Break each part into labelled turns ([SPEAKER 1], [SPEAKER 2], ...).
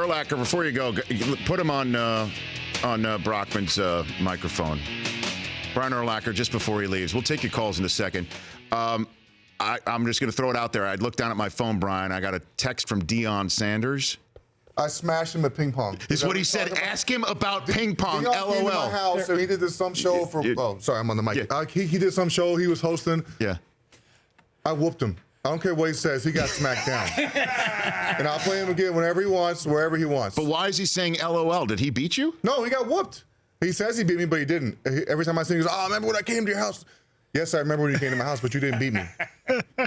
[SPEAKER 1] Urlacher, before you go, put him on Brockman's microphone. Brian Urlacher, just before he leaves. We'll take your calls in a second. I'm just going to throw it out there. I'd look down at my phone, Brian. I got a text from Deion Sanders.
[SPEAKER 2] I smashed him at ping pong.
[SPEAKER 1] Is what he said. Ask him about ping pong.
[SPEAKER 2] Deion
[SPEAKER 1] LOL.
[SPEAKER 2] came to my house, and he did some show for. Oh, sorry, I'm on the mic.
[SPEAKER 1] Yeah.
[SPEAKER 2] He did some show he was hosting.
[SPEAKER 1] Yeah.
[SPEAKER 2] I whooped him. I don't care what he says. He got smacked down. And I'll play him again whenever he wants, wherever he wants.
[SPEAKER 1] But why is he saying LOL? Did he beat you?
[SPEAKER 2] No, he got whooped. He says he beat me, but he didn't. Every time I see him, he goes, "Oh, remember when I came to your house?" Yes, I remember when you came to my house, but you didn't beat me.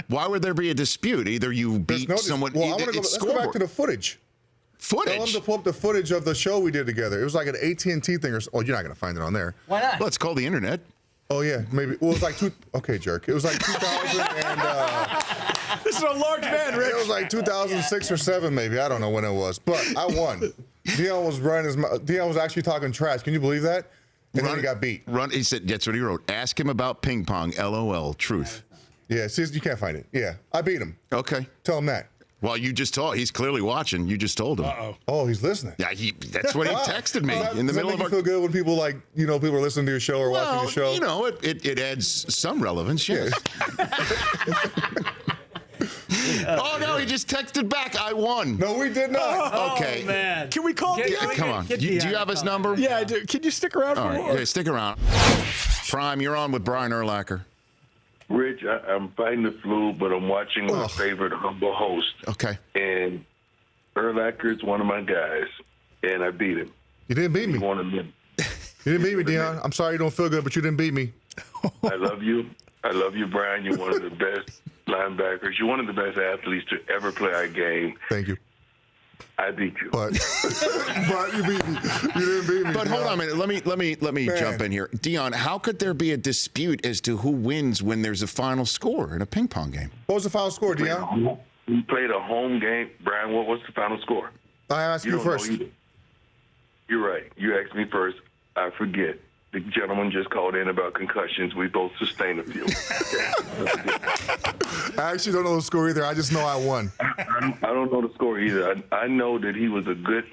[SPEAKER 1] Why would there be a dispute? Either you beat someone.
[SPEAKER 2] Well, let's go back to the footage. Tell him to pull up the footage of the show we did together. It was like an AT&T thing or oh, you're not going to find it on there.
[SPEAKER 3] Why not?
[SPEAKER 1] Well, it's called the internet.
[SPEAKER 2] Oh, yeah, maybe. Well, it was like okay, jerk. It was like 2000 and...
[SPEAKER 4] This is a large man, Rick.
[SPEAKER 2] It was like 2006 or 7, maybe. I don't know when it was. But I won. Deion was running his mouth. Deion was actually talking trash. Can you believe that? And then he got beat.
[SPEAKER 1] He said, that's what he wrote. Ask him about ping pong. LOL. Truth.
[SPEAKER 2] Yeah, see, you can't find it. Yeah, I beat him.
[SPEAKER 1] Okay.
[SPEAKER 2] Tell him that.
[SPEAKER 1] Well, you just told. He's clearly watching. You just told him.
[SPEAKER 4] Uh-oh.
[SPEAKER 2] Oh, he's listening.
[SPEAKER 1] Yeah, that's what he texted me in the middle of
[SPEAKER 2] our. Feel good when people people are listening to your show or watching your show.
[SPEAKER 1] You know, it adds some relevance. Yes. Oh no, he just texted back. I won.
[SPEAKER 2] No, we did not.
[SPEAKER 1] Okay.
[SPEAKER 4] Oh, man. Can we call Deion?
[SPEAKER 1] Come on. Do you have his number?
[SPEAKER 4] Yeah, I do. Can you stick around for
[SPEAKER 1] All right.
[SPEAKER 4] more?
[SPEAKER 1] Yeah, stick around. Prime, you're on with Brian Urlacher.
[SPEAKER 5] Rich, I'm fighting the flu, but I'm watching my favorite humble host.
[SPEAKER 1] Okay.
[SPEAKER 5] And Urlacher is one of my guys, and I beat him.
[SPEAKER 2] You didn't beat me.
[SPEAKER 5] He wanted me.
[SPEAKER 2] You didn't beat me, Deion. I'm sorry you don't feel good, but you didn't beat me.
[SPEAKER 5] I love you. I love you, Brian. You're one of the best linebackers. You're one of the best athletes to ever play our game.
[SPEAKER 2] Thank you.
[SPEAKER 5] I beat you.
[SPEAKER 2] But you beat me. You didn't beat me.
[SPEAKER 1] But hold on a minute. Let me jump in here. Deion, how could there be a dispute as to who wins when there's a final score in a ping pong game?
[SPEAKER 2] What was the final score, Deion?
[SPEAKER 5] We played a home game. Brian, what was the final score?
[SPEAKER 2] I asked you first.
[SPEAKER 5] You're right. You asked me first. I forget. The gentleman just called in about concussions. We both sustained a few.
[SPEAKER 2] I actually don't know the score either. I just know I won.
[SPEAKER 5] I don't know the score either. I know that he was a good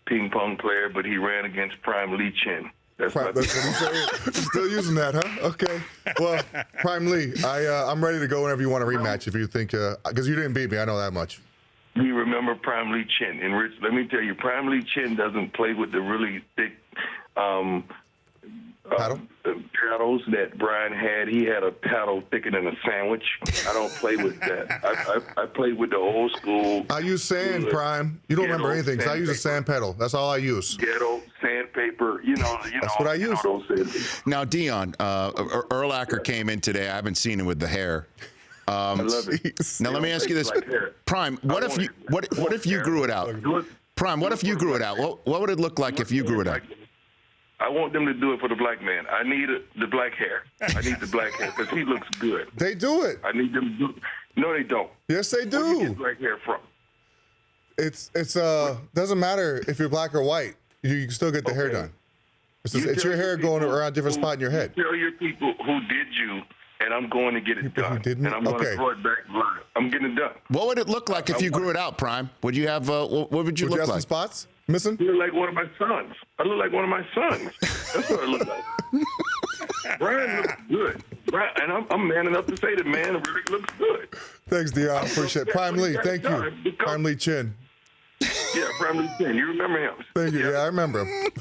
[SPEAKER 5] ping pong player, but he ran against Prime Lee Chin. That's what
[SPEAKER 2] he said. Still using that, huh? Okay. Well, Prime Lee, I'm ready to go whenever you want a rematch. If you think, because you didn't beat me, I know that much.
[SPEAKER 5] You remember Prime Lee Chin, and Rich, let me tell you, Prime Lee Chin doesn't play with the really thick. Paddles that Brian had. He had a paddle thicker than a sandwich. I don't play with that. I play with the old school.
[SPEAKER 2] I use sand, Prime. You don't remember anything. So I use a sand pedal. That's all I use.
[SPEAKER 5] Ghetto sandpaper.
[SPEAKER 2] That's what I use.
[SPEAKER 1] Now, Deion, Urlacher came in today. I haven't seen him with the hair.
[SPEAKER 5] I love it.
[SPEAKER 1] Now let me ask you this, Prime. What if you grew it out? Prime, what if you grew it out? What would it look like if you grew it out?
[SPEAKER 5] I want them to do it for the black man. I need the black hair. I need the black hair because he looks good.
[SPEAKER 2] They do it.
[SPEAKER 5] I need them to do it. No, they don't.
[SPEAKER 2] Yes, they do.
[SPEAKER 5] Where do you get black hair from?
[SPEAKER 2] It's doesn't matter if you're black or white. You can still get the hair done. It's your hair going around a different spot in your head.
[SPEAKER 5] Tell your people who did you, and I'm going to get it done.
[SPEAKER 2] Who didn't?
[SPEAKER 5] And I'm going to throw it back live. I'm getting it done.
[SPEAKER 1] What would it look like if you grew it out, Prime? Would you have? What would you look like?
[SPEAKER 2] Some spots missing?
[SPEAKER 5] You look like one of my sons. I look like one of my sons. That's what I look like. Brian looks good. And I'm man enough to say that man really looks good.
[SPEAKER 2] Thanks, Deion. I appreciate it. Prime Lee, thank you. Prime Lee Chin.
[SPEAKER 5] Yeah, Prime Lee Chin. You remember him?
[SPEAKER 2] Thank you. Yeah, I remember him.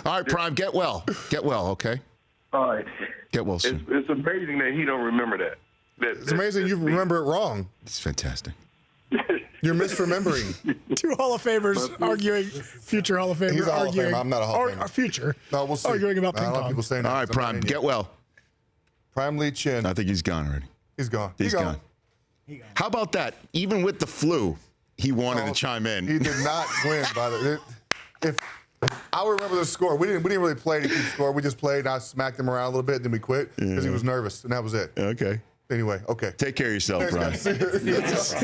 [SPEAKER 1] All right, Prime, get well. Get well, okay?
[SPEAKER 5] All right.
[SPEAKER 1] Get well soon.
[SPEAKER 5] It's amazing that he don't remember that.
[SPEAKER 2] It's amazing you remember it wrong.
[SPEAKER 1] It's fantastic.
[SPEAKER 2] You're misremembering.
[SPEAKER 4] Two Hall of Famers arguing, future Hall of Famer
[SPEAKER 2] He's a Hall
[SPEAKER 4] arguing.
[SPEAKER 2] of Famer. I'm not a Hall of Famer.
[SPEAKER 4] Future.
[SPEAKER 2] No, we'll see.
[SPEAKER 4] Arguing about ping pong.
[SPEAKER 2] People saying that.
[SPEAKER 1] All right, Prime, get well.
[SPEAKER 2] Prime Lee Chin.
[SPEAKER 1] I think he's gone already.
[SPEAKER 2] He's gone.
[SPEAKER 1] He's gone. How about that? Even with the flu, he wanted to chime in.
[SPEAKER 2] He did not win. By the if I remember the score, we didn't really play to keep score. We just played. I smacked him around a little bit, then we quit because he was nervous, and that was it.
[SPEAKER 1] Okay.
[SPEAKER 2] Anyway, okay.
[SPEAKER 1] Take care of yourself, Brian.
[SPEAKER 4] See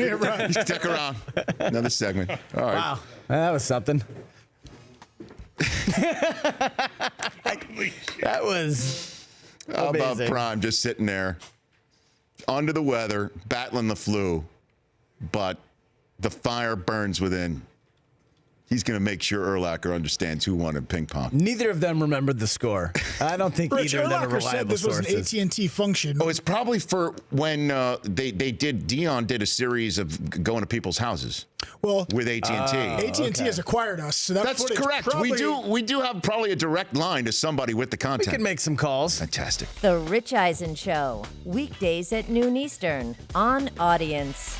[SPEAKER 4] you, Brian.
[SPEAKER 1] Stick around. Another segment. All right.
[SPEAKER 3] Wow, that was something. That was
[SPEAKER 1] How about
[SPEAKER 3] amazing.
[SPEAKER 1] Prime just sitting there under the weather, battling the flu, but the fire burns within. He's going to make sure Urlacher understands who won in ping pong.
[SPEAKER 3] Neither of them remembered the score. I don't think
[SPEAKER 4] Rich
[SPEAKER 3] either of them are
[SPEAKER 4] Urlacher said
[SPEAKER 3] reliable
[SPEAKER 4] this was
[SPEAKER 3] sources.
[SPEAKER 4] an AT&T function.
[SPEAKER 1] Oh, it's probably for when Deion did a series of going to people's houses
[SPEAKER 4] Well,
[SPEAKER 1] with AT&T.
[SPEAKER 4] AT&T has acquired us, so
[SPEAKER 1] That's
[SPEAKER 4] footage
[SPEAKER 1] correct.
[SPEAKER 4] probably-
[SPEAKER 1] We do have probably a direct line to somebody with the
[SPEAKER 3] We
[SPEAKER 1] content.
[SPEAKER 3] can make some calls.
[SPEAKER 1] Fantastic.
[SPEAKER 6] The Rich Eisen Show, weekdays at noon Eastern on Audience.